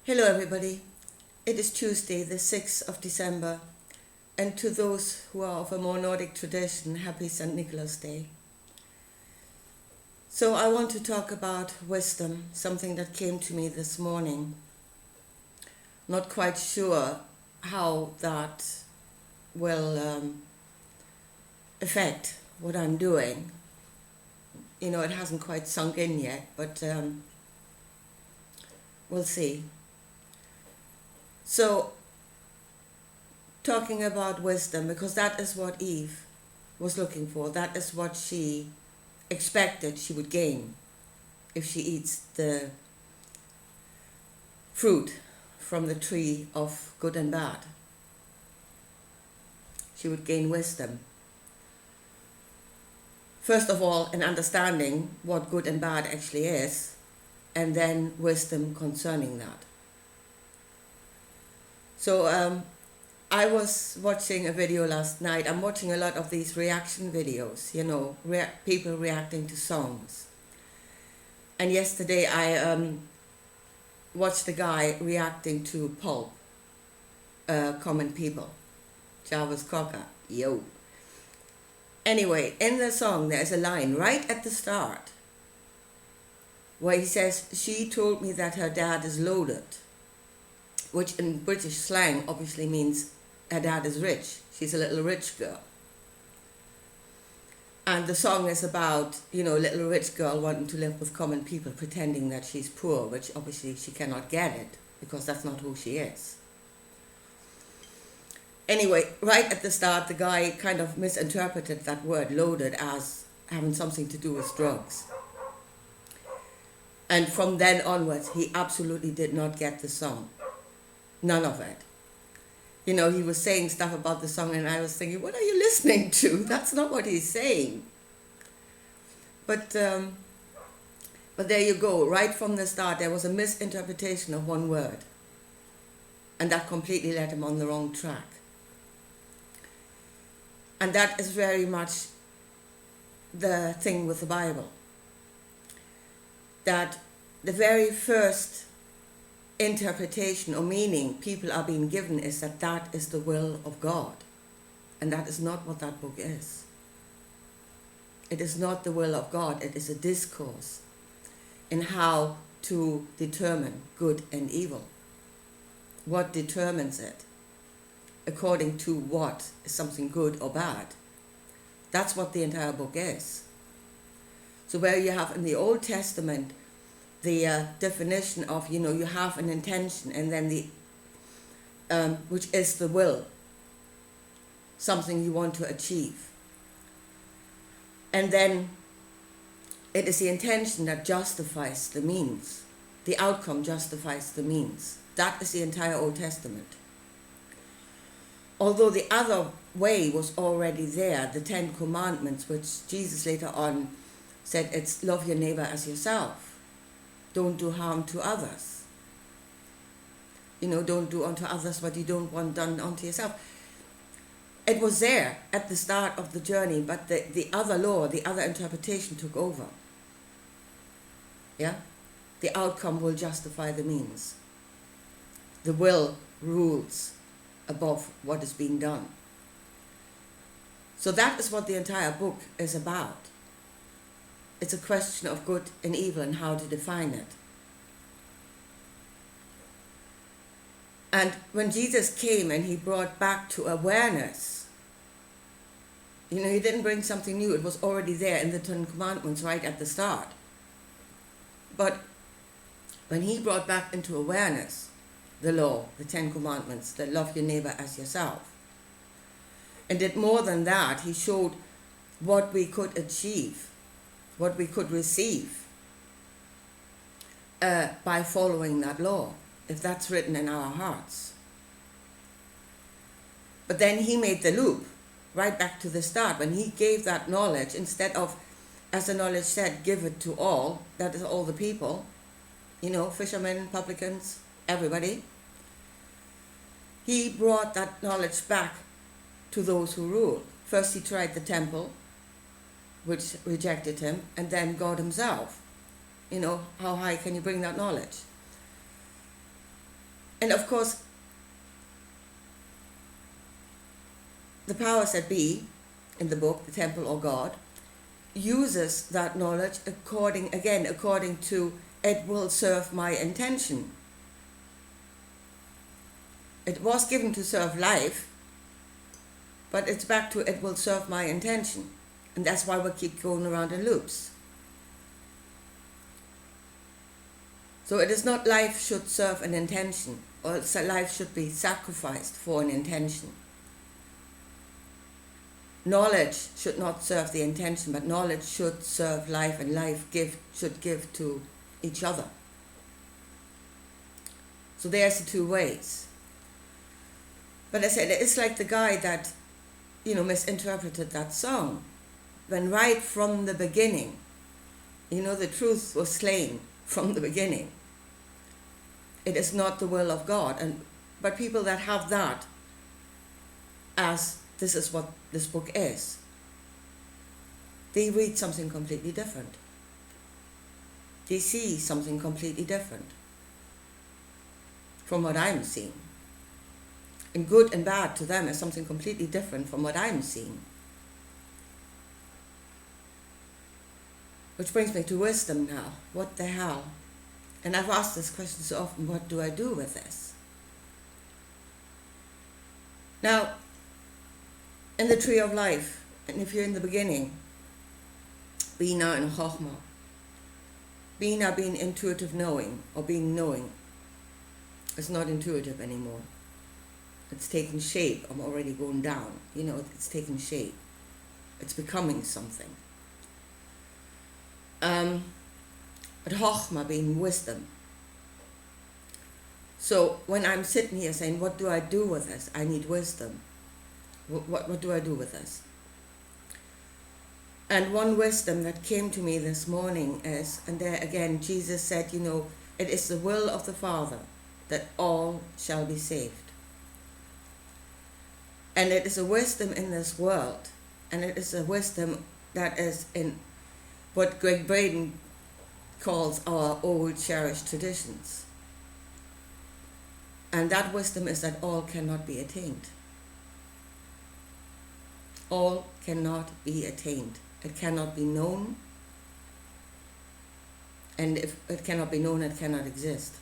Hello everybody, it is Tuesday the 6th of December, and to those who are of a more Nordic tradition, happy St. Nicholas Day. So I want to talk about wisdom, something that came to me this morning. Not quite sure how that will affect what I'm doing. You know, it hasn't quite sunk in yet, but we'll see. So, talking about wisdom, because that is what Eve was looking for. That is what she expected she would gain if she eats the fruit from the tree of good and bad. She would gain wisdom. First of all, an understanding what good and bad actually is, and then wisdom concerning that. So I was watching a video last night. I'm watching a lot of these reaction videos, you know, people reacting to songs. And yesterday I watched a guy reacting to Pulp, Common People, Jarvis Cocker, yo. Anyway, in the song there's a line right at the start where he says, "She told me that her dad is loaded," which in British slang obviously means her dad is rich. She's a little rich girl. And the song is about, you know, little rich girl wanting to live with common people, pretending that she's poor, which obviously she cannot get it, because that's not who she is. Anyway, right at the start, the guy kind of misinterpreted that word loaded as having something to do with drugs. And from then onwards, he absolutely did not get the song. None of it. You know, he was saying stuff about the song and I was thinking, what are you listening to? That's not what he's saying. But there you go. Right from the start, there was a misinterpretation of one word. And that completely led him on the wrong track. And that is very much the thing with the Bible. That the very first interpretation or meaning people are being given is that that is the will of God. And that is not what that book is. It is not the will of God. It is a discourse in how to determine good and evil. What determines it? According to what is something good or bad. That's what the entire book is. So where you have in the Old Testament the definition of, you know, you have an intention and then the, which is the will, something you want to achieve. And then it is the intention that justifies the means. The outcome justifies the means. That is the entire Old Testament. Although the other way was already there, the 10 Commandments, which Jesus later on said it's love your neighbor as yourself. Don't do harm to others. You know, don't do unto others what you don't want done unto yourself. It was there at the start of the journey, but the other law, the other interpretation took over. Yeah? The outcome will justify the means. The will rules above what is being done. So that is what the entire book is about. It's a question of good and evil and how to define it. And when Jesus came and he brought back to awareness, you know, he didn't bring something new. It was already there in the 10 Commandments right at the start. But when he brought back into awareness the law, the 10 Commandments, that love your neighbor as yourself, and did more than that, he showed what we could achieve, what we could receive by following that law, if that's written in our hearts. But then he made the loop right back to the start when he gave that knowledge, instead of, as the knowledge said, give it to all, that is all the people, you know, fishermen, publicans, everybody. He brought that knowledge back to those who rule. First he tried the temple, which rejected him, and then God himself. You know, how high can you bring that knowledge? And of course, the powers that be in the book, the temple or God, uses that knowledge according to it will serve my intention. It was given to serve life, but it's back to it will serve my intention. And that's why we keep going around in loops. So it is not life should serve an intention, or life should be sacrificed for an intention. Knowledge should not serve the intention, but knowledge should serve life, and life should give to each other. So there's the two ways. But I said, it's like the guy that, misinterpreted that song. When right from the beginning, the truth was slain from the beginning. It is not the will of God. But people that have that as this is what this book is, they read something completely different. They see something completely different from what I'm seeing. And good and bad to them is something completely different from what I'm seeing. Which brings me to wisdom now. What the hell? And I've asked this question so often, what do I do with this? Now, in the tree of life, and if you're in the beginning, Bina and Chochmah, Bina being intuitive knowing, or being knowing, it's not intuitive anymore. It's taken shape. I'm already going down. It's taken shape. It's becoming something. But Chochmah being wisdom. So when I'm sitting here saying, what do I do with this? I need wisdom. What do I do with this? And one wisdom that came to me this morning is, and there again, Jesus said, it is the will of the Father that all shall be saved. And it is a wisdom in this world, and it is a wisdom that is in what Greg Braden calls our old cherished traditions. And that wisdom is that all cannot be attained. All cannot be attained. It cannot be known. And if it cannot be known, it cannot exist.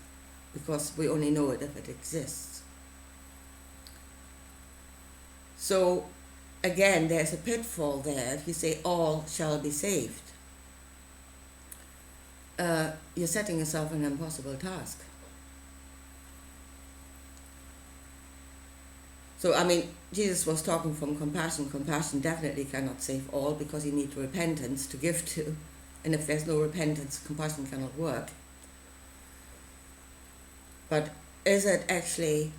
Because we only know it if it exists. So, again, there's a pitfall there. If you say all shall be saved, you're setting yourself an impossible task. So, Jesus was talking from compassion. Compassion definitely cannot save all because you need repentance to give to. And if there's no repentance, compassion cannot work. But is it actually,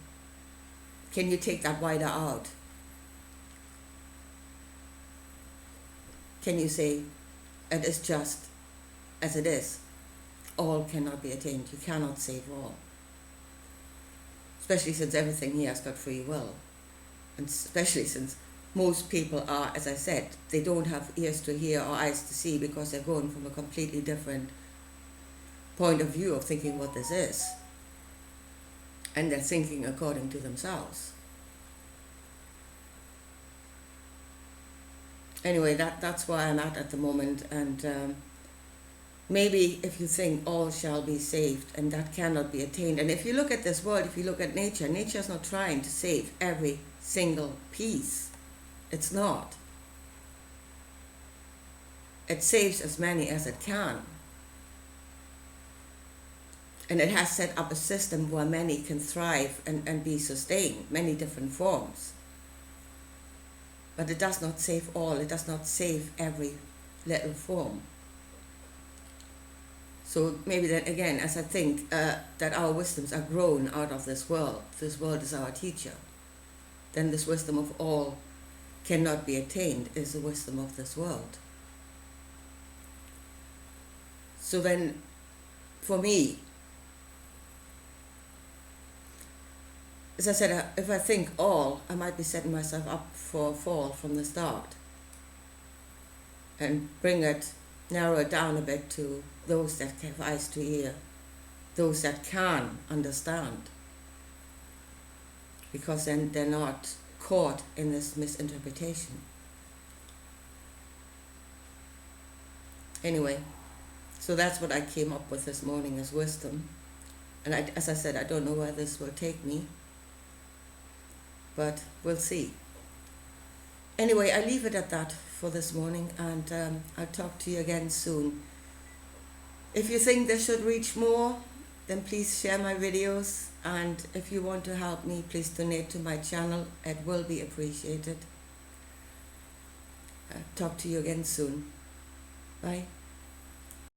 can you take that wider out? Can you say, it is just as it is? All cannot be attained. You cannot save all. Especially since everything here has got free will. And especially since most people are, as I said, they don't have ears to hear or eyes to see because they're going from a completely different point of view of thinking what this is. And they're thinking according to themselves. Anyway, that's where I'm at the moment. And maybe if you think all shall be saved and that cannot be attained. And if you look at this world, if you look at nature, nature is not trying to save every single piece. It's not. It saves as many as it can. And it has set up a system where many can thrive and be sustained, many different forms. But it does not save all. It does not save every little form. So maybe then again, as I think that our wisdoms are grown out of this world is our teacher, then this wisdom of all cannot be attained is the wisdom of this world. So then, for me, as I said, if I think all, I might be setting myself up for a fall from the start and narrow it down a bit to those that have eyes to hear, those that can understand. because then they're not caught in this misinterpretation. Anyway, so that's what I came up with this morning as wisdom. And as I said, I don't know where this will take me, but we'll see. Anyway, I leave it at that for this morning, and I'll talk to you again soon. If you think this should reach more, then please share my videos, and if you want to help me, please donate to my channel. It will be appreciated. Talk to you again soon. Bye.